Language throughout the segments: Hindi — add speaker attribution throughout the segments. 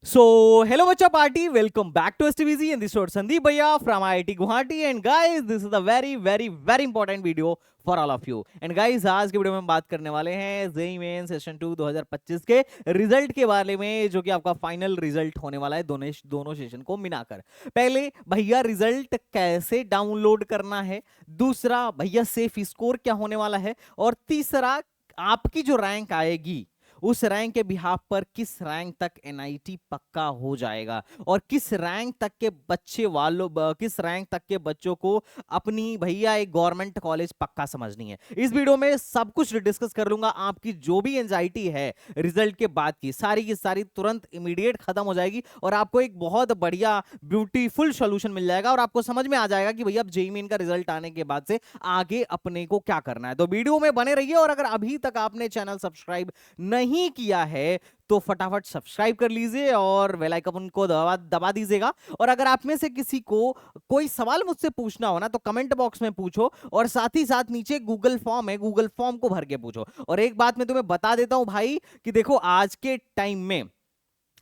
Speaker 1: So, hello Bacha Party, welcome back to STBC and this is Sandeep Bhaiya from IIT Guwahati and guys, this is a very important video for all of you. And guys, आज के वीडियो में हम बात करने वाले हैं जेईई मेन सेशन 2 2025 के रिजल्ट के बारे में, जो कि आपका फाइनल रिजल्ट होने वाला है दोनों सेशन को मिलाकर। पहले भैया रिजल्ट कैसे डाउनलोड करना है, दूसरा भैया सेफ स्कोर क्या होने वाला है, और तीसरा आपकी जो रैंक आएगी उस रैंक के बिहाफ पर किस रैंक तक एनआईटी पक्का हो जाएगा और किस रैंक तक के किस रैंक तक के बच्चों को अपनी भैया एक गवर्नमेंट कॉलेज पक्का समझनी है। इस वीडियो में सब कुछ डिस्कस कर लूंगा। आपकी जो भी एंजाइटी है रिजल्ट के बाद की सारी तुरंत इमीडिएट खत्म हो जाएगी और आपको एक बहुत बढ़िया ब्यूटीफुल सॉल्यूशन मिल जाएगा और आपको समझ में आ जाएगा कि भैया अब जेईई मेन का रिजल्ट आने के बाद से आगे अपने को क्या करना है। तो वीडियो में बने रहिए और अगर अभी तक आपने चैनल सब्सक्राइब नहीं किया है तो फटाफट सब्सक्राइब कर लीजिए और बेल आइकन को दबा दीजिएगा। और अगर आप में से किसी को कोई सवाल मुझसे पूछना हो ना तो कमेंट बॉक्स में पूछो और साथ ही साथ नीचे गूगल फॉर्म है, गूगल फॉर्म को भर के पूछो। और एक बात मैं तुम्हें बता देता हूं भाई कि देखो आज के टाइम में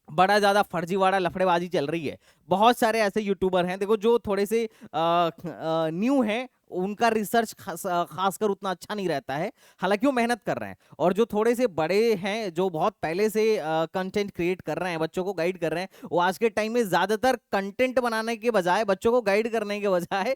Speaker 1: बड़ा ज्यादा फर्जीवाड़ा लफड़ेबाजी चल रही है। बहुत सारे ऐसे यूट्यूबर हैं देखो जो थोड़े से न्यू हैं, उनका रिसर्च खासकर उतना अच्छा नहीं रहता है, हालांकि वो मेहनत कर रहे हैं। और जो थोड़े से बड़े हैं जो बहुत पहले से कंटेंट क्रिएट कर रहे हैं, बच्चों को गाइड कर रहे हैं, वो आज के टाइम में ज्यादातर कंटेंट बनाने के बजाय, बच्चों को गाइड करने के बजाय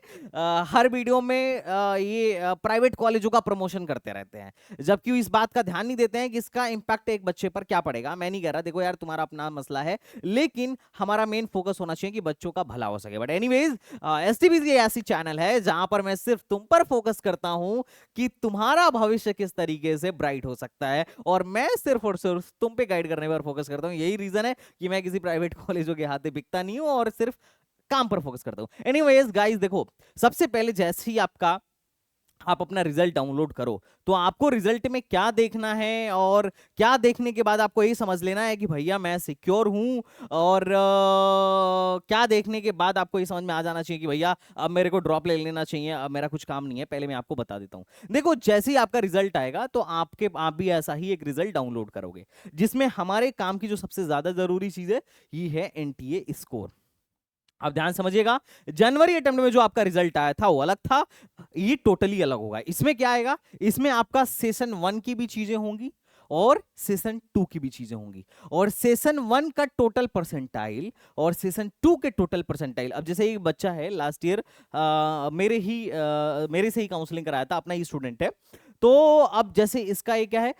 Speaker 1: हर वीडियो में ये प्राइवेट कॉलेजों का प्रमोशन करते रहते हैं, जबकि इस बात का ध्यान नहीं देते हैं कि इसका इंपैक्ट एक बच्चे पर क्या पड़ेगा। मैं नहीं कह रहा, देखो यार तुम्हारा अपना मसला है, लेकिन हमारा मेन फोकस होना चाहिए कि बच्चों का भला हो सके। बट एनीवेज, एसटीबीसी ऐसी चैनल है जहां पर मैं सिर्फ तुम पर फोकस करता हूं कि तुम्हारा भविष्य किस तरीके से ब्राइट हो सकता है, और मैं सिर्फ और सिर्फ तुम पे गाइड करने पर फोकस करता हूं। यही रीजन है कि मैं किसी प्राइवेट कॉलेजों के हाथे बिकता नहीं हूं और सिर्फ काम पर फोकस करता हूं। एनीवेज गाइस, देखो सबसे पहले जैसे ही आप अपना रिजल्ट डाउनलोड करो तो आपको रिजल्ट में क्या देखना है, और क्या देखने के बाद आपको यही समझ लेना है कि भैया मैं सिक्योर हूं, और क्या देखने के बाद आपको ये समझ में आ जाना चाहिए कि भैया अब मेरे को ड्रॉप ले लेना चाहिए, अब मेरा कुछ काम नहीं है। पहले मैं आपको बता देता हूं। देखो जैसे ही आपका रिजल्ट आएगा तो आप भी ऐसा ही एक रिजल्ट डाउनलोड करोगे, जिसमें हमारे काम की जो सबसे ज्यादा जरूरी चीज है ये है एनटीए स्कोर। अब ध्यान समझिएगा, जनवरी अटेम्प्ट में जो आपका रिजल्ट आया था वो अलग था, ये टोटली अलग होगा। इसमें क्या आएगा, इसमें आपका सेशन 1 की भी चीजें होंगी और सेशन 2 की भी चीजें होंगी, और सेशन 1 का टोटल परसेंटाइल और सेशन 2 के टोटल परसेंटाइल। अब जैसे एक बच्चा है लास्ट ईयर मेरे से ही काउंसलिंग कराया था, अपना ही स्टूडेंट है। तो अब जैसे इसका ये क्या है,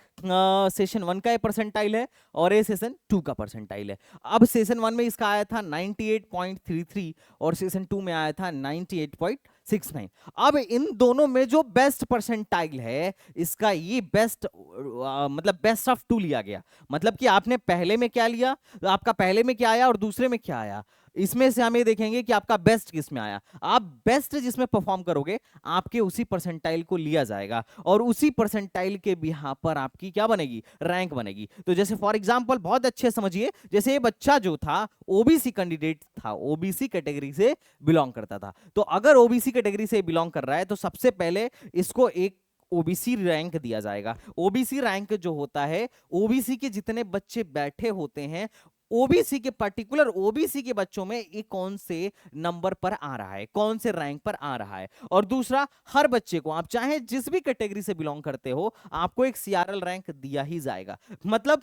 Speaker 1: सेशन 1 का ये परसेंटाइल है और ये सेशन 2 का परसेंटाइल है। अब सेशन 1 में इसका आया था 98.33 और सेशन 2 में आया था 98.69। अब इन दोनों में जो बेस्ट परसेंटाइल है इसका ये मतलब बेस्ट ऑफ 2 लिया गया। मतलब कि आपने पहले में क्या लिया, आपका पहले में क्या आया और दूसरे में क्या आया, इसमें से हम ये देखेंगे कि आपका बेस्ट किस में आया। आप बेस्ट जिसमें परफॉर्म करोगे आपके उसी परसेंटाइल को लिया जाएगा और उसी परसेंटाइल के बिहाफ पर आपकी क्या बनेगी, रैंक बनेगी। तो जैसे फॉर एग्जांपल बहुत अच्छे समझिए, जैसे ये बच्चा जो था ओबीसी कैंडिडेट था, ओबीसी कैटेगरी से बिलोंग करता था। तो अगर ओबीसी कैटेगरी से बिलोंग कर रहा है तो सबसे पहले इसको एक ओबीसी रैंक दिया जाएगा। ओबीसी रैंक जो होता है, ओबीसी के जितने बच्चे बैठे होते हैं, ओबीसी के पर्टिकुलर ओबीसी के बच्चों में ये कौन से नंबर पर आ रहा है, कौन से रैंक पर आ रहा है। और दूसरा, हर बच्चे को आप चाहे जिस भी कैटेगरी से बिलोंग करते हो आपको एक सीआरएल रैंक दिया ही जाएगा। मतलब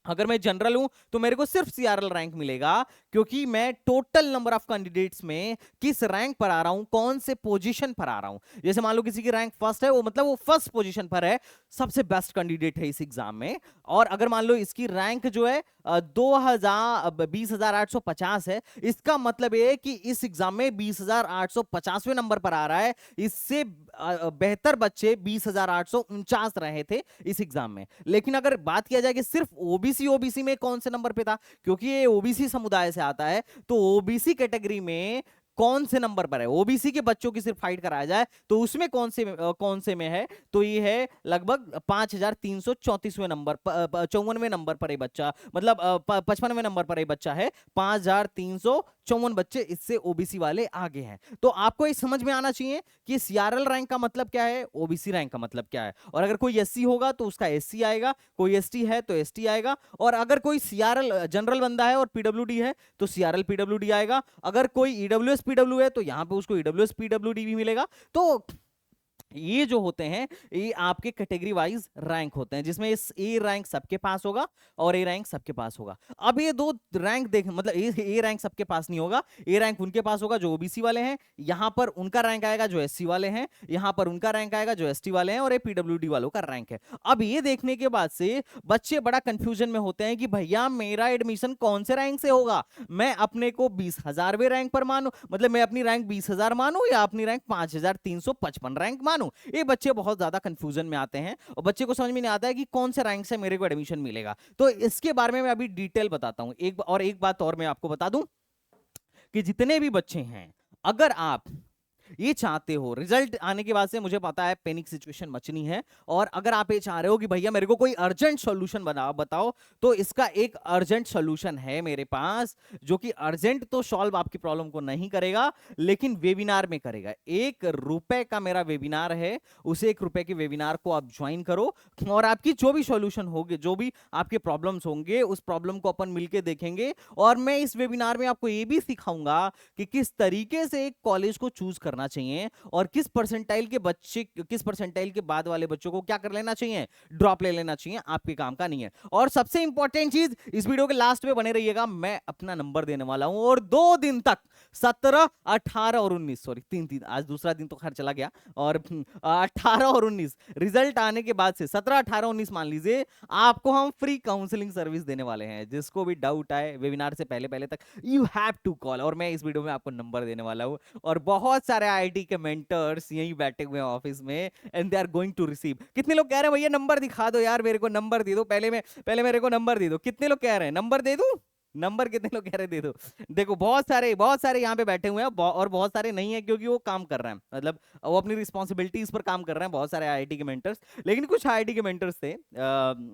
Speaker 1: अगर मैं जनरल हूं तो मेरे को सिर्फ सीआरएल रैंक मिलेगा, क्योंकि मैं टोटल नंबर ऑफ कैंडिडेट्स में किस रैंक पर आ रहा हूं, कौन से पोजीशन पर आ रहा हूं। जैसे मान लो किसी की रैंक फर्स्ट है, वो मतलब वो फर्स्ट पोजीशन पर है, सबसे बेस्ट कैंडिडेट है इस एग्जाम में। और अगर मान लो इसकी रैंक जो है 20,850 है, इसका मतलब ये है कि इस एग्जाम में 20,850वें नंबर पर आ रहा है। इससे बेहतर बच्चे 20,849 रहे थे इस एग्जाम में। लेकिन अगर बात किया जाए कि सिर्फ ओबीसी में कौन से नंबर पे था, क्योंकि ये ओबीसी समुदाय से आता है, तो ओबीसी कैटेगरी में कौन से नंबर पर है, ओबीसी के बच्चों की सिर्फ फाइट कराया जाए तो उसमें कौन से में है, तो ये है लगभग 5,334वें नंबर, 54वें नंबर पर ये बच्चा, मतलब 55वें नंबर पर ये बच्चा है, 5,334 54 बच्चे इससे ओबीसी वाले आगे हैं। तो आपको ये समझ में आना चाहिए कि सीआरएल रैंक का मतलब क्या है, ओबीसी रैंक का मतलब क्या है। और अगर कोई एससी होगा तो उसका एससी आएगा, कोई एसटी है तो एसटी आएगा, और अगर कोई सीआरएल जनरल बंदा है और पीडब्ल्यूडी है तो सीआरएल पीडब्ल्यूडी आएगा। अगर कोई ईडब्ल्यूएस पीडब्ल्यू है तो यहां पे उसको ईडब्ल्यूएस पीडब्ल्यूडी भी मिलेगा। तो ये जो होते हैं ये आपके कैटेगरी वाइज रैंक होते हैं, जिसमें इस ए रैंक सबके पास होगा और ए रैंक सबके पास होगा। अब ये दो रैंक देख, मतलब ए रैंक सबके पास नहीं होगा, ए रैंक उनके पास होगा जो ओबीसी वाले हैं, यहां पर उनका रैंक आएगा जो एससी वाले हैं, यहां पर उनका रैंक आएगा जो एसटी वाले हैं, और ये पीडब्ल्यूडी वालों का रैंक है। अब ये देखने के बाद से बच्चे बड़ा कंफ्यूजन में होते हैं कि भैया मेरा एडमिशन कौन से रैंक से होगा, मैं अपने को 20,000वें रैंक पर मानू, मतलब मैं अपनी रैंक 20,000 मानू या अपनी रैंक 5,355 रैंक मानू। ये बच्चे बहुत ज्यादा कंफ्यूजन में आते हैं और बच्चे को समझ में नहीं आता है कि कौन से रैंक से मेरे को एडमिशन मिलेगा। तो इसके बारे में मैं अभी डिटेल बताता हूं। एक बात और मैं आपको बता दूं कि जितने भी बच्चे हैं, अगर आप ये चाहते हो, रिजल्ट आने के बाद से मुझे पता है पैनिक सिचुएशन मचनी है, और अगर आप ये चाह रहे हो कि भैया मेरे को कोई अर्जेंट सॉल्यूशन बताओ, तो इसका एक अर्जेंट सॉल्यूशन है मेरे पास, जो कि अर्जेंट तो सॉल्व आपकी प्रॉब्लम को नहीं करेगा लेकिन वेबिनार में करेगा। ₹1 का मेरा वेबिनार है, उस ₹1 के वेबिनार को आप ज्वाइन करो और आपकी जो भी सॉल्यूशन होगी, जो भी आपके प्रॉब्लम्स होंगे, उस प्रॉब्लम को अपन मिलके देखेंगे। और मैं इस वेबिनार में आपको ये भी सिखाऊंगा कि किस तरीके से एक कॉलेज को चूज करना चाहिए और किस परसेंटाइल के बच्चे, किस परसेंटाइल के बाद वाले बच्चों को क्या कर लेना चाहिए, ड्रॉप ले लेना चाहिए, आपके काम का नहीं है। और सबसे इंपॉर्टेंट चीज, इस वीडियो के लास्ट में बने रहिएगा, मैं अपना नंबर देने वाला हूं और 2 दिन तक 17, 18 और 19, सॉरी 3 आज दूसरा दिन तो खैर चला गया, और 18 और 19 रिजल्ट आने के बाद से 17, 18, 19 मान लीजिए, आपको हम फ्री काउंसलिंग सर्विस देने वाले हैं। जिसको भी डाउट आए वेबिनार से पहले पहले तक, यू हैव टू कॉल, और मैं इस वीडियो में आपको नंबर देने वाला हूं। और बहुत सारे आईआईटी के मेंटर्स यहीं बैठे हुए हैं ऑफिस में, and they are going to receive. कितने लोग कह रहे हैं भैया नंबर दिखा दो यार, मेरे को नंबर दे दो, पहले मेरे को नंबर दे दो। कितने लोग कह रहे हैं नंबर दे दूं, नंबर कितने लोग कह रहे दे दो। देखो बहुत सारे यहाँ पे बैठे हुए हैं, और बहुत सारे नहीं है क्योंकि वो काम कर रहे हैं, मतलब वो अपनी रिस्पॉन्सिबिलिटीज पर काम कर रहे हैं, बहुत सारे आईआईटी के मेंटर्स। लेकिन कुछ आईआईटी के मेंटर्स थे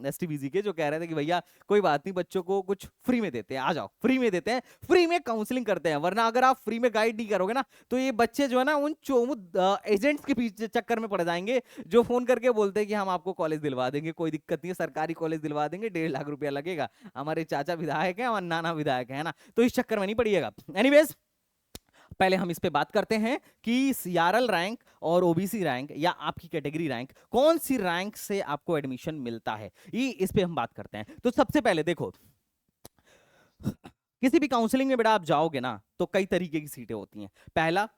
Speaker 1: एसटीबीजी के, जो कह रहे थे कि भैया कोई बात नहीं, बच्चों को कुछ फ्री में देते हैं, आ जाओ फ्री में देते हैं, फ्री में काउंसलिंग करते हैं। वरना अगर आप फ्री में गाइड नहीं करोगे ना, तो ये बच्चे जो है ना उन एजेंट्स के पीछे चक्कर में पड़ जाएंगे, जो फोन करके बोलते हैं कि हम आपको कॉलेज दिलवा देंगे, कोई दिक्कत नहीं है, सरकारी कॉलेज दिलवा देंगे, 1.5 लाख रुपया लगेगा, हमारे चाचा विधायक है, हमारे नाना विधायक है ना, तो इस चक्कर में नहीं पड़िएगा। एनीवेज, पहले हम इस पे बात करते हैं कि सीआरएल रैंक और ओबीसी रैंक या आपकी कैटेगरी रैंक, कौन सी रैंक से आपको एडमिशन मिलता है, ये इस पे हम बात करते हैं। तो सबसे पहले देखो, किसी भी काउंसलिंग में बेटा आप जाओगे ना, तो कई तरीके की सीटें होती हैं। पहला,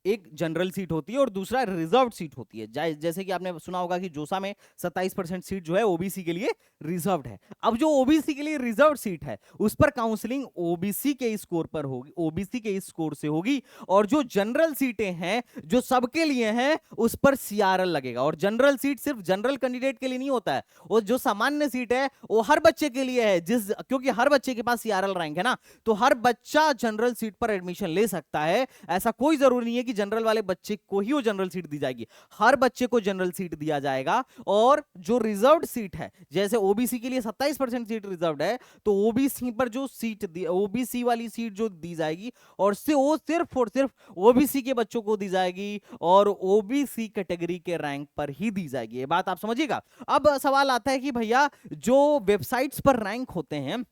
Speaker 1: एक जनरल सीट होती है और दूसरा रिजर्व सीट होती है। जैसे कि आपने सुना होगा कि जोसा में 27% सीट जो है ओबीसी के लिए रिजर्व्ड है। अब जो ओबीसी के लिए रिजर्व सीट है, उस पर काउंसलिंग ओबीसी के स्कोर पर होगी, ओबीसी के स्कोर से होगी। और जो जनरल सीटें हैं जो सबके लिए हैं, उस पर सीआरएल लगेगा। और जनरल सीट सिर्फ जनरल कैंडिडेट के लिए नहीं होता है, वो जो सामान्य सीट है वो हर बच्चे के लिए है, क्योंकि हर बच्चे के पास सीआरएल रैंक है ना, तो हर बच्चा जनरल सीट पर एडमिशन ले सकता है। ऐसा कोई जरूरी नहीं है कि जनरल वाले बच्चे को ही वो जनरल सीट दी जाएगी, हर बच्चे को जनरल सीट दिया जाएगा। और जो रिजर्व्ड सीट है, जैसे ओबीसी के लिए 27% सीट रिजर्व्ड है, तो ओबीसी पर जो सीट ओबीसी वाली सीट जो दी जाएगी, और से वो सिर्फ और सिर्फ ओबीसी के बच्चों को दी जाएगी और ओबीसी कैटेगरी के रैंक पर ही दी जाएगी। ये बात आप समझिएगा। अब सवाल आता है कि भैया जो वेबसाइट्स पर रैंक होते हैं,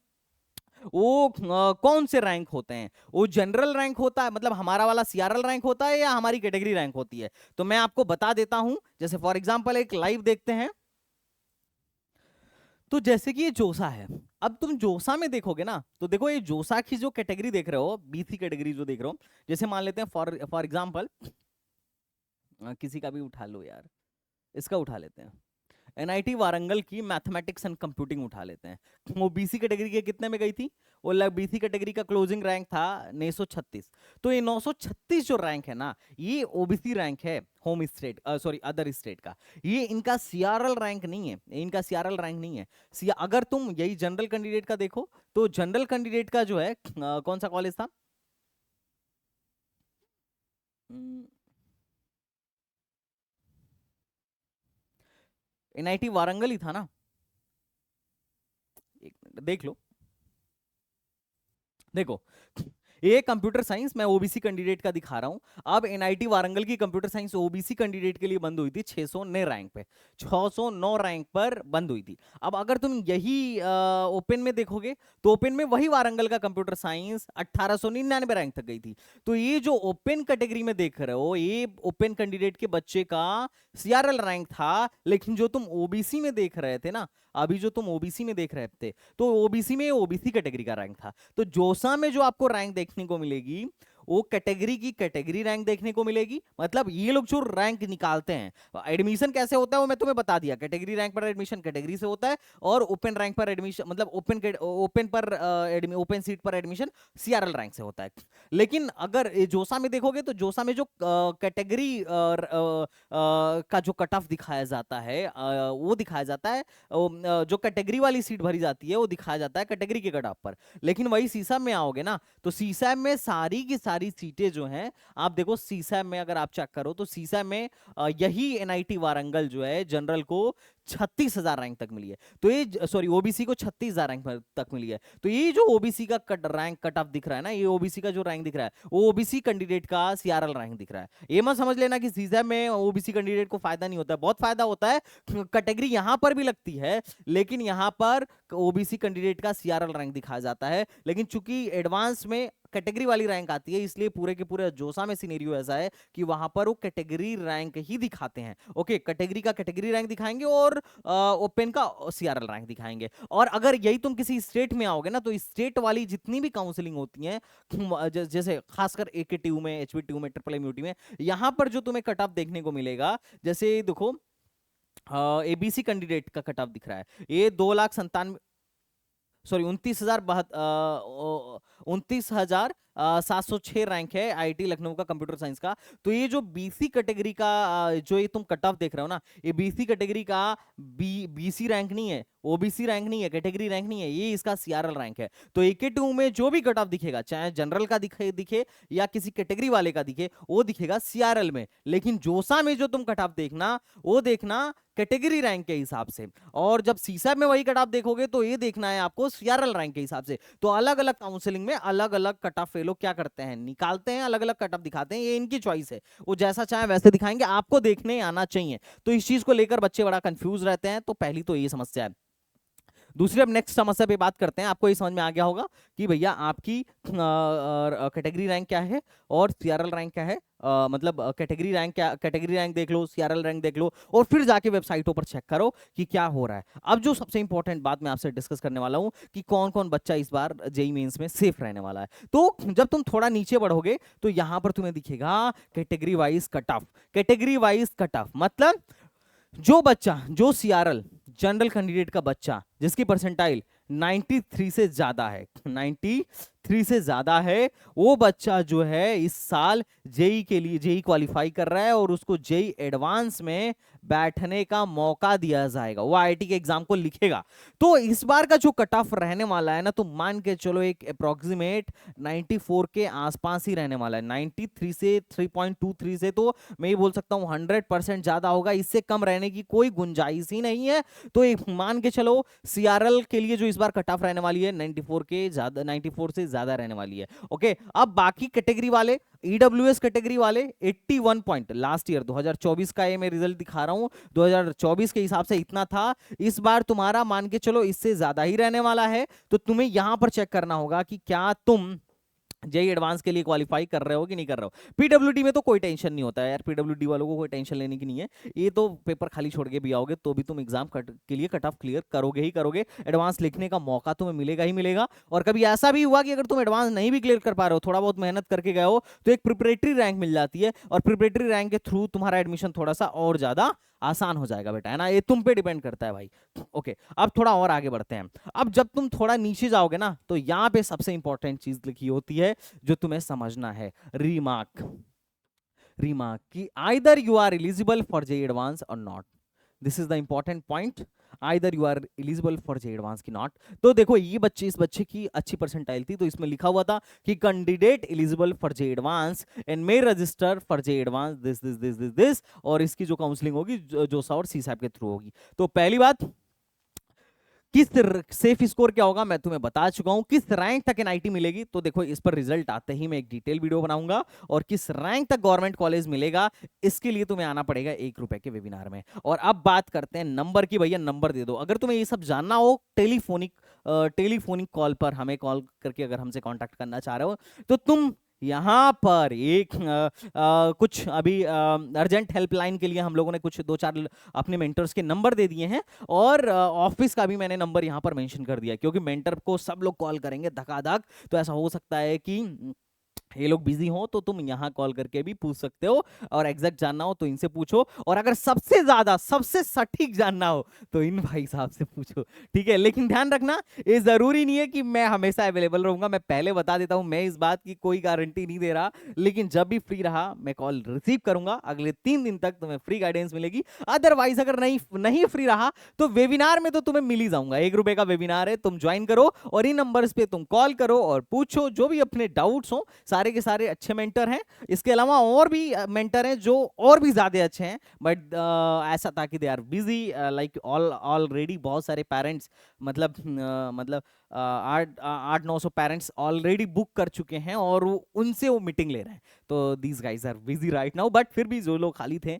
Speaker 1: वो कौन से रैंक होते हैं, वो जनरल रैंक होता है, मतलब हमारा वाला सीआरएल रैंक होता है, या हमारी कैटेगरी रैंक होती है। तो मैं आपको बता देता हूं। जैसे फॉर एग्जांपल एक लाइव देखते हैं। तो जैसे कि ये जोसा है, अब तुम जोसा में देखोगे ना, तो देखो ये जोसा की जो कैटेगरी देख रहे हो, बीसी कैटेगरी जो देख रहे हो, जैसे मान लेते हैं फॉर एग्जांपल, किसी का भी उठा लो यार, इसका उठा लेते हैं, एनआईटी वारंगल की मैथमेटिक्स एंड कंप्यूटिंग उठा लेते हैं। वो बीसी कैटेगरी के कितने में गई थी, वो बीसी कैटेगरी का क्लोजिंग रैंक था 936। तो ये 936 जो रैंक है ना, ये ओबीसी रैंक है, home state, sorry other state का। ये इनका सीआरएल रैंक नहीं है, इनका सीआरएल रैंक नहीं है। अगर तुम यही जनरल कैंडिडेट का देखो, तो जनरल कैंडिडेट का जो है कौन सा कॉलेज था, एनआईटी वारंगल ही था ना, एक मिनट देख लो। देखो ये कंप्यूटर साइंस मैं ओबीसी कैंडिडेट का दिखा रहा हूं। अब एनआईटी वारंगल की कंप्यूटर साइंस ओबीसी कैंडिडेट के लिए बंद हुई थी 609 रैंक पे, 609 रैंक पर बंद हुई थी। अब अगर तुम यही ओपन में देखोगे तो ओपन में वही वारंगल का कंप्यूटर साइंस 1899 रैंक तक गई थी। तो ये जो ओपन कैटेगरी में देख रहे हो, ये ओपन कैंडिडेट के बच्चे का सीआरएल रैंक था। लेकिन जो तुम ओबीसी में देख रहे थे ना, अभी जो तुम ओबीसी में देख रहे थे, तो ओबीसी में ओबीसी कैटेगरी का रैंक था। तो जोसा में जो आपको रैंक देखने को मिलेगी वो कैटेगरी की कैटेगरी रैंक देखने को मिलेगी। मतलब ये लोग जो रैंक निकालते हैं, एडमिशन कैसे होता है वो मैं तुम्हें बता दिया। कैटेगरी रैंक पर एडमिशन कैटेगरी से होता है, और ओपन रैंक पर एडमिशन मतलब ओपन सीट पर एडमिशन सीआरएल रैंक से होता है। लेकिन अगर जोसा में देखोगे तो जोसा में जो कैटेगरी का जो कट ऑफ दिखाया जाता है, वो दिखाया जाता है, जो कैटेगरी वाली सीट भरी जाती है वो दिखाया जाता है कैटेगरी के कट ऑफ पर। लेकिन वही सीसैम में आओगे ना, तो सीसैम में सारी की सारी सीटें जो हैं, आप देखो सीसैम में अगर आप चेक करो तो सीसैम में यही एनआईटी वारंगल जो है जनरल को 36,000 रैंक तक मिली है। तो ये सॉरी ओबीसी को 36,000 रैंक तक मिली है। तो ये जो ओबीसी का रैंक कट ऑफ दिख रहा है ना, ये ओबीसी का जो रैंक दिख रहा है वो ओबीसी कैंडिडेट का सीआरएल रैंक दिख रहा है। ये मत समझ लेना कि सीसैम में ओबीसी कैंडिडेट को फायदा नहीं होता है, बहुत फायदा होता है। कैटेगरी यहां पर भी लगती है, लेकिन यहां पर ओबीसी कैंडिडेट का सीआरएल रैंक दिखाया जाता है। लेकिन चूंकि एडवांस में कैटेगरी वाली रैंक आती है, इसलिए पूरे के पूरे जोसा में सिनेरियो ऐसा है कि वहां पर वो कैटेगरी रैंक ही दिखाते हैं। ओके, कैटेगरी का कैटेगरी रैंक दिखाएंगे और ओपन का सीआरएल रैंक दिखाएंगे। और अगर यही तुम किसी स्टेट में आओगे ना, तो स्टेट वाली जितनी भी काउंसलिंग होती है, जैसे खासकर एकेटीयू में, एचबीटीयू में, ट्रिपल एमयूटी में, यहां पर जो तुम्हें कट ऑफ देखने को मिलेगा, जैसे देखो एबीसी कैंडिडेट का कट ऑफ दिख रहा है, ये 2,97,000 सॉरी 29,706 रैंक है आईआईटी लखनऊ का कंप्यूटर साइंस का। तो ये जो बीसी कैटेगरी का जो ये तुम कट ऑफ देख रहे हो ना, ये बीसी कैटेगरी का बीसी रैंक नहीं है, ओबीसी रैंक नहीं है, कैटेगरी रैंक नहीं है, ये इसका सीआरएल रैंक है। तो एके2 में जो भी कट ऑफ दिखेगा, चाहे जनरल का दिखे या किसी कैटेगरी वाले का दिखे, वो दिखेगा सीआरएल में। लेकिन जोसा में जो तुम कट ऑफ देखना, वो देखना कैटेगरी रैंक के हिसाब से। और जब सीसैब में वही कट ऑफ देखोगे तो ये देखना है आपको सीआरएल रैंक के हिसाब से। तो अलग अलग काउंसलिंग में अलग अलग कट ऑफ लोग क्या करते हैं, निकालते हैं, अलग अलग कट ऑफ दिखाते हैं। ये इनकी चॉइस है, वो जैसा चाहे वैसे दिखाएंगे, आपको देखने आना चाहिए। तो इस चीज को लेकर बच्चे बड़ा कंफ्यूज रहते हैं। तो पहली तो ये समस्या है। दूसरी, अब नेक्स्ट समस्या पे बात करते हैं। आपको ये समझ में आ गया होगा कि भैया आपकी कैटेगरी रैंक क्या है और सीआरएल रैंक क्या है। मतलब कैटेगरी रैंक क्या, कैटेगरी रैंक देख लो, सीआरएल रैंक देख लो, और फिर जाके वेबसाइटों पर चेक करो कि क्या हो रहा है। अब जो सबसे इंपॉर्टेंट बात मैं आपसे डिस्कस करने वाला हूं कि कौन कौन बच्चा इस बार जेईई मेंस में सेफ रहने वाला है। तो जब तुम थोड़ा नीचे बढ़ोगे तो यहां पर तुम्हें दिखेगा category wise cut off. Category wise cut off मतलब जो बच्चा, जो सीआरएल जनरल कैंडिडेट का बच्चा जिसकी परसेंटाइल 93 से ज्यादा है, 93 से ज्यादा है, वो बच्चा जो है इस साल जेई के लिए जेई क्वालिफाई कर रहा है और उसको जेई एडवांस में बैठने का मौका दिया जाएगा। वो आईआईटी के एग्जाम को लिखेगा। तो इस बार का जो कट ऑफ रहने वाला है ना, तो मान के चलो एक अप्रोक्सीमेट 94 के आसपास ही रहने वाला है। 93 से 3.23 से तो मैं ये बोल सकता हूँ 100% ज्यादा होगा, इससे कम रहने की कोई गुंजाइश ही नहीं है। तो एक मान के चलो सीआरएल के लिए जो इस बार कट ऑफ रहने वाली है 94 के ज्यादा, 94 से ज्यादा रहने वाली है। ओके, अब बाकी कैटेगरी वाले, ईडब्ल्यूएस कैटेगरी वाले 81 पॉइंट लास्ट ईयर 2024 का ये मैं रिजल्ट दिखा रहा हूं, 2024 के हिसाब से इतना था। इस बार तुम्हारा मान के चलो इससे ज्यादा ही रहने वाला है। तो तुम्हें यहां पर चेक करना होगा कि क्या तुम जेई एडवांस के लिए क्वालिफाई कर रहे हो कि नहीं कर रहे हो। पीडब्ल्यूडी में तो कोई टेंशन नहीं होता है यार, पीडब्ल्यूडी वालों को कोई टेंशन लेने की नहीं है। ये तो पेपर खाली छोड़ के भी आओगे तो भी तुम एग्जाम के लिए कट ऑफ क्लियर करोगे ही करोगे, एडवांस लिखने का मौका तुम्हें मिलेगा ही मिलेगा। और कभी ऐसा भी हुआ कि अगर तुम एडवांस नहीं भी क्लियर कर पा रहे हो, थोड़ा बहुत मेहनत करके गए हो, तो एक प्रिपरेटरी रैंक मिल जाती है, और प्रिपरेटरी रैंक के थ्रू तुम्हारा एडमिशन थोड़ा सा और ज्यादा आसान हो जाएगा बेटा, है ना। ये तुम पे डिपेंड करता है भाई। ओके, अब थोड़ा और आगे बढ़ते हैं। अब जब तुम थोड़ा नीचे जाओगे ना, तो यहां पे सबसे इंपॉर्टेंट चीज लिखी होती है जो तुम्हें समझना है, रिमार्क। रिमार्क कि either you are eligible for JEE advance और not. This is the important point, either you are eligible for JEE advance की नॉट। तो देखो ये बच्चे, इस बच्चे की अच्छी परसेंटाइल थी, तो इसमें लिखा हुआ था कि candidate eligible for JEE advance and may register for JEE advance this this this this this, और इसकी जो काउंसलिंग होगी जोसा और सीसैप के थ्रू होगी। तो पहली बात, किस सेफ स्कोर क्या होगा मैं तुम्हें बता चुका हूं। किस रैंक तक एनआईटी मिलेगी तो देखो इस पर रिजल्ट आते ही मैं एक डिटेल वीडियो बनाऊंगा, और किस रैंक तक गवर्नमेंट कॉलेज मिलेगा इसके लिए तुम्हें आना पड़ेगा 1 रुपए के वेबिनार में। और अब बात करते हैं नंबर की। भैया नंबर दे दो अगर तुम्हें ये सब जानना हो। टेलीफोनिक कॉल पर हमें कॉल करके अगर हमसे कांटेक्ट करना चाह रहे हो तो तुम यहाँ पर एक कुछ अभी अर्जेंट हेल्पलाइन के लिए हम लोगों ने कुछ 2-4 अपने मेंटर्स के नंबर दे दिए हैं, और ऑफिस का भी मैंने नंबर यहाँ पर मेंशन कर दिया, क्योंकि मेंटर को सब लोग कॉल करेंगे धकाधक, तो ऐसा हो सकता है कि ये लोग बिजी हो, तो तुम यहाँ कॉल करके भी पूछ सकते हो, और एग्जैक्ट जानना हो तो इनसे पूछो, और अगर सबसे ज्यादा सबसे सटीक जानना हो तो इन भाई साहब से पूछो, ठीक है। लेकिन ध्यान रखना ये जरूरी नहीं है कि मैं हमेशा अवेलेबल रहूंगा। मैं पहले बता देता हूं, मैं इस बात की कोई गारंटी नहीं दे रहा, लेकिन जब भी फ्री रहा मैं कॉल रिसीव करूंगा। अगले 3 दिन तक तुम्हें फ्री गाइडेंस मिलेगी। अदरवाइज अगर नहीं फ्री रहा तो वेबिनार में तो तुम्हें मिल ही जाऊंगा। 1 रुपए का वेबिनार है, तुम ज्वाइन करो और इन नंबर्स पे तुम कॉल करो और पूछो जो भी अपने डाउट्स हो। सारे के सारे अच्छे मेंटर हैं, इसके अलावा और भी मेंटर हैं जो और भी ज्यादा अच्छे हैं, बट ऐसा था कि they are busy, like already बहुत सारे पेरेंट्स, मतलब 800-900 पेरेंट्स ऑलरेडी बुक कर चुके हैं और उनसे वो मीटिंग ले रहे हैं। तो these guys are busy right now, but फिर भी जो लोग खाली थे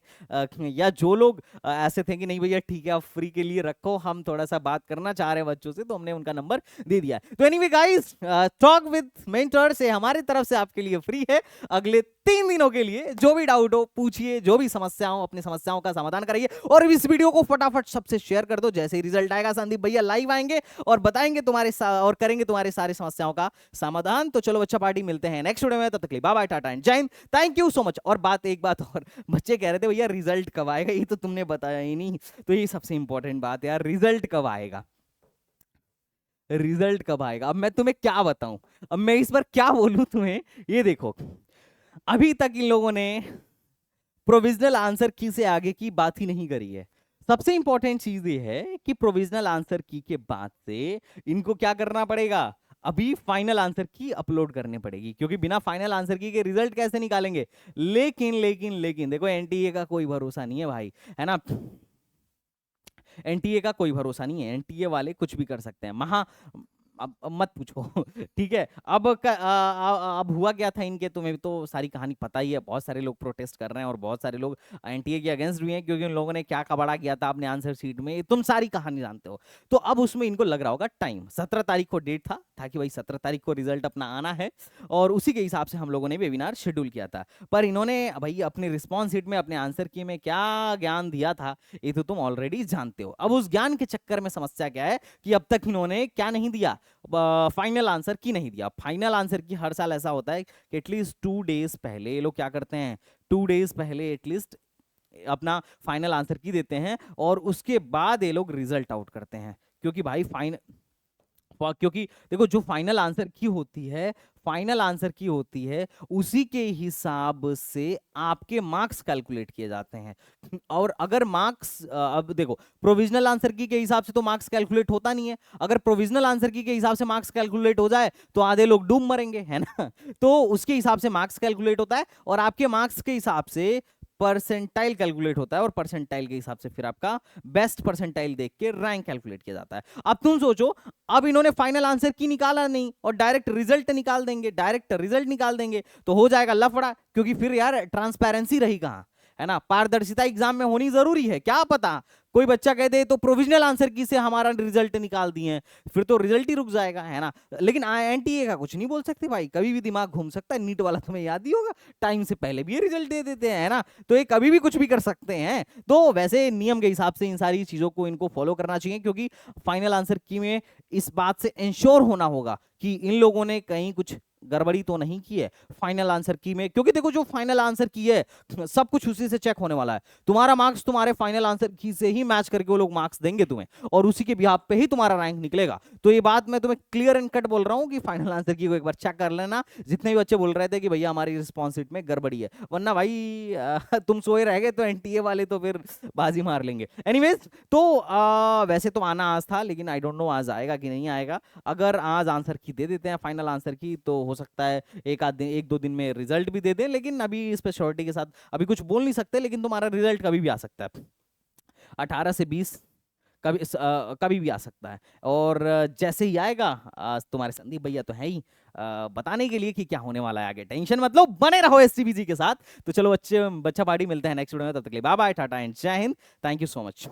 Speaker 1: या जो लोग ऐसे थे कि नहीं भैया ठीक है आप फ्री के लिए रखो, हम थोड़ा सा बात करना चाह रहे हैं बच्चों से, तो हमने उनका नंबर दे दिया। तो anyway guys, talk with mentor से हमारी तरफ से आपके लिए फ्री है। अगले 3 दिनों के लिए जो भी डाउट हो पूछिए, जो भी समस्या हो अपनी समस्याओं का समाधान कराइए, और इस वीडियो को फटाफट सबसे शेयर कर दो। जैसे ही रिजल्ट आएगा संदीप भैया लाइव आएंगे और बताएंगे और करेंगे तुम्हारे सारे समस्याओं का समाधान। तो चलो बच्चा पार्टी, मिलते हैं नेक्स्ट वीडियो में, तब तक के लिए बाय बाय, टाटा एंड जय Hind, thank you so much. और एक बात और, बच्चे कह रहे थे भैया रिजल्ट कब आएगा, ये तो तुमने बताया ही नहीं। तो ये सबसे इंपॉर्टेंट बात है यार, रिजल्ट कब आएगा, रिजल्ट कब आएगा। अब मैं तुम्हें क्या बताऊं, अब मैं इस पर क्या बोलूं तुम्हें। ये देखो अभी तक इन लोगों ने प्रोविजनल आंसर की से आगे की बात ही नहीं करी है। सबसे इंपॉर्टेंट चीज ये है कि प्रोविजनल आंसर की के बाद से इनको क्या करना पड़ेगा, अभी फाइनल आंसर की अपलोड करनी पड़ेगी, क्योंकि बिना फाइनल आंसर की के रिजल्ट कैसे निकालेंगे। लेकिन देखो एनटीए का कोई भरोसा नहीं है भाई, है ना। एनटीए का कोई भरोसा नहीं है, एनटीए वाले कुछ भी कर सकते हैं। अब मत पूछो ठीक है। अब हुआ क्या था इनके, तुम्हें तो सारी कहानी पता ही है। बहुत सारे लोग प्रोटेस्ट कर रहे हैं और बहुत सारे लोग एनटीए के अगेंस्ट भी हैं, क्योंकि उन लोगों ने क्या कबाड़ा किया था अपने आंसर शीट में, तुम सारी कहानी जानते हो। तो अब उसमें इनको लग रहा होगा टाइम, 17 तारीख को डेट था कि भाई 17 तारीख को रिजल्ट अपना आना है, और उसी के हिसाब से हम लोगों ने वेबिनार शेड्यूल किया था। पर इन्होंने भाई अपने रिस्पॉन्स शीट में, अपने आंसर की में क्या ज्ञान दिया था ये तो तुम ऑलरेडी जानते हो। अब उस ज्ञान के चक्कर में समस्या क्या है कि अब तक इन्होंने क्या नहीं दिया, फाइनल आंसर की नहीं दिया। फाइनल आंसर की हर साल ऐसा होता है कि एटलीस्ट 2 डेज पहले ये लोग क्या करते हैं, 2 डेज पहले एटलीस्ट अपना फाइनल आंसर की देते हैं, और उसके बाद ये लोग रिजल्ट आउट करते हैं। क्योंकि देखो जो फाइनल आंसर की होती है, फाइनल आंसर की होती है उसी के हिसाब से आपके मार्क्स कैलकुलेट किए जाते हैं। और अगर मार्क्स, अब देखो प्रोविजनल आंसर की के हिसाब से तो मार्क्स कैलकुलेट होता नहीं है। अगर प्रोविजनल आंसर की के हिसाब से मार्क्स कैलकुलेट हो जाए तो आधे लोग डूब मरेंगे, है ना। तो उसके हिसाब से मार्क्स कैलकुलेट होता है, और आपके मार्क्स के हिसाब से परसेंटाइल कैलकुलेट होता है, और परसेंटाइल के हिसाब से फिर आपका बेस्ट परसेंटाइल देख के रैंक कैलकुलेट किया जाता है। अब तुम सोचो, अब इन्होंने फाइनल आंसर की निकाला नहीं और डायरेक्ट रिजल्ट निकाल देंगे, डायरेक्ट रिजल्ट निकाल देंगे तो हो जाएगा लफड़ा, क्योंकि फिर यार ट्रांसपेरेंसी रही कहां, है ना। पारदर्शिता एग्जाम में होनी जरूरी है। क्या पता कोई बच्चा कह दे तो प्रोविजनल आंसर की से हमारा रिजल्ट निकाल दिए, फिर तो रिजल्ट ही रुक जाएगा, है ना। लेकिन एनटीए का कुछ नहीं बोल सकते भाई, कभी भी दिमाग घूम सकता है। नीट वाला तुम्हें याद ही होगा, टाइम से पहले भी ये रिजल्ट दे देते हैं, है ना। तो ये कभी भी कुछ भी कर सकते हैं। तो वैसे नियम के हिसाब से इन सारी चीजों को इनको फॉलो करना चाहिए, क्योंकि फाइनल आंसर की में इस बात से इंश्योर होना होगा कि इन लोगों ने कहीं कुछ गड़बड़ी तो नहीं की है फाइनल आंसर की में। क्योंकि देखो जो फाइनल आंसर की है सब कुछ उसी से चेक होने वाला है। तुम्हारा मार्क्स तुम्हारे फाइनल आंसर की से ही मैच करके वो लोग मार्क्स देंगे तुम्हें, और उसी के बिहाफ पे ही तुम्हारा रैंक निकलेगा। तो ये बात मैं तुम्हें क्लियर एंड कट बोल रहा हूं कि फाइनल आंसर की को एक बार चेक कर लेना। जितने भी बच्चे बोल रहे थे कि भैया हमारी रिस्पॉन्स शीट में गड़बड़ी है, वरना भाई तुम सोए रह गए तो एनटीए वाले तो फिर बाजी मार लेंगे। एनीवेज, तो वैसे तो आना आज था, लेकिन आई डोंट नो आज आएगा कि नहीं आएगा। अगर आज आंसर की दे देते हैं फाइनल आंसर की, तो हो सकता है 1-2 दिन में रिजल्ट भी दे दे। लेकिन अभी इस पे श्योरिटी के साथ अभी कुछ बोल नहीं सकते, लेकिन तुम्हारा रिजल्ट कभी भी आ सकता है। 18 से 20 कभी भी आ सकता है। और जैसे ही आएगा, तुम्हारे संदीप भैया तो है ही बताने के लिए कि क्या होने वाला है आगे। टेंशन मतलब, बने रहो एसटीबीजी के साथ। तो चलो बच्चा पार्टी, मिलते हैं नेक्स्ट वीडियो में। तब तक के लिए बाय बाय, टाटा एंड जय Hind. Thank you so much.